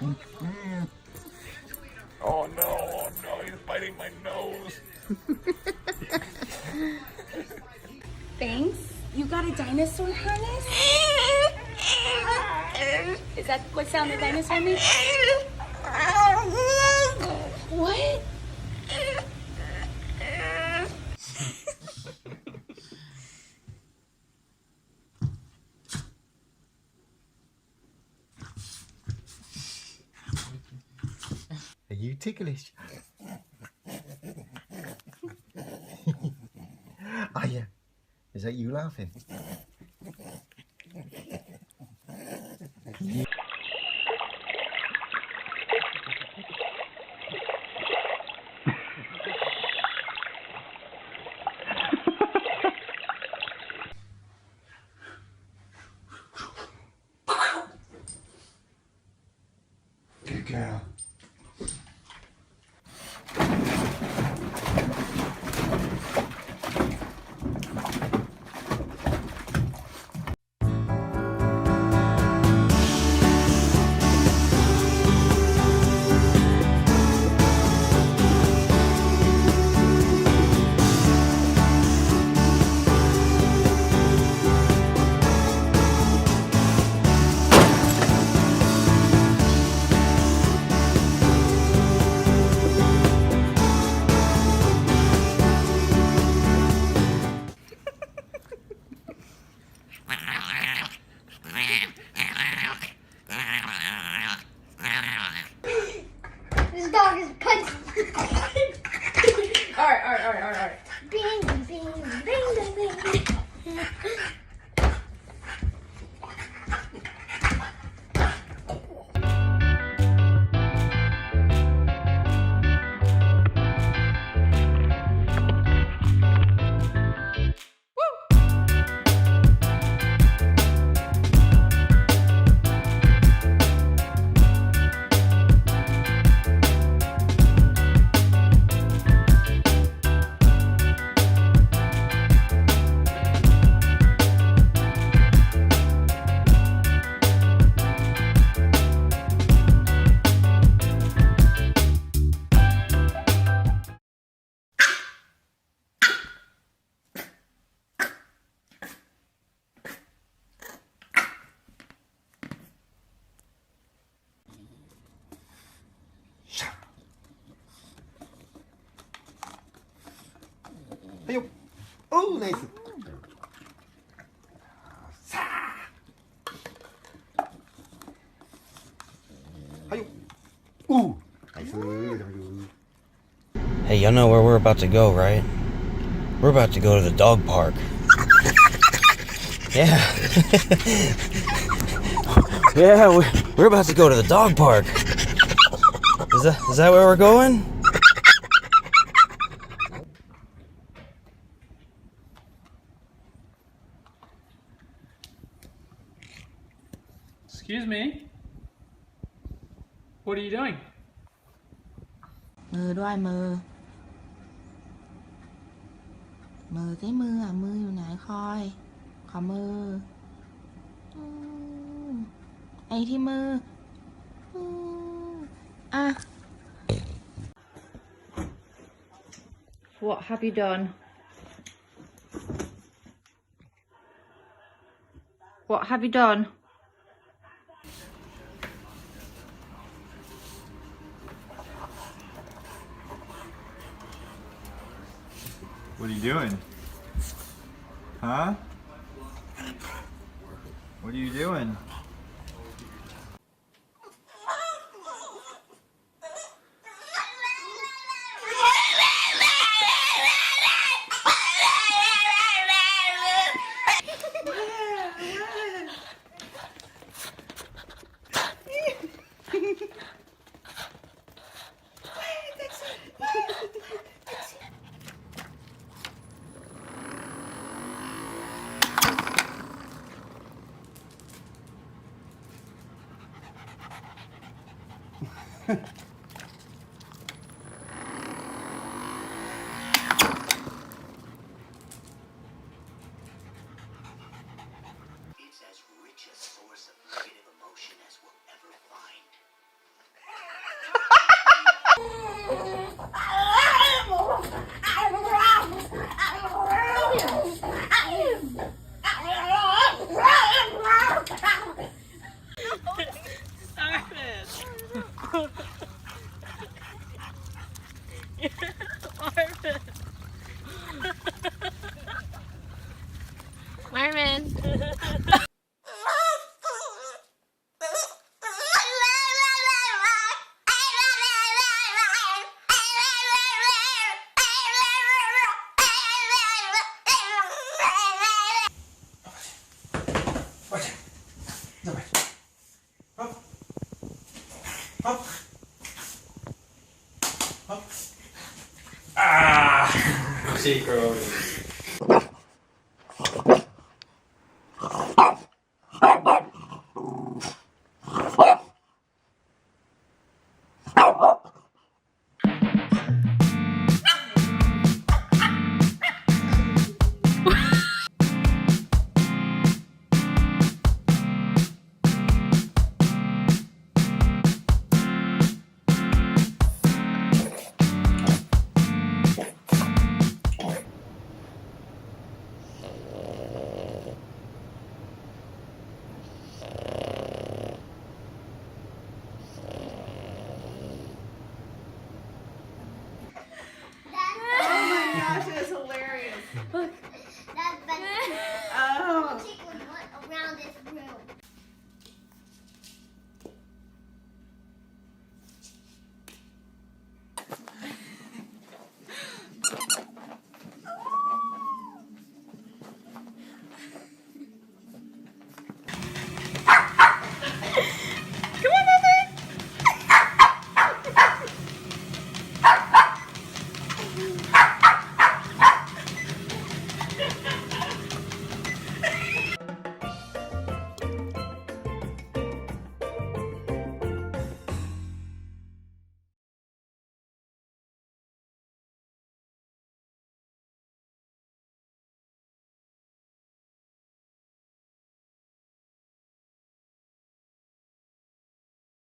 Oh no, oh no, he's biting my nose. Thanks. You got a dinosaur harness? Is that what sound a dinosaur makes? What? Are you ticklish? Are you? Is that you laughing? Good girl. This dog is punching. Alright. Bing, bing, bing, bing, bing. Hey, yo. Oh, nice. Hey, yo. Ooh. Nice. Hey, y'all know where we're about to go, right? We're about to go to the dog park. Yeah. Yeah, we're about to go to the dog park. Is that where we're going? Excuse me. What are you doing? มือด้วยมือ มือที่มืออ่ะ มืออยู่ไหนคอย ขอมืออืมไอ้ที่มืออืมอ่ะ What have you done? What have you done? What are you doing? Huh? What are you doing? It's as rich a source of negative emotion as we'll ever find. Marvin. Secret.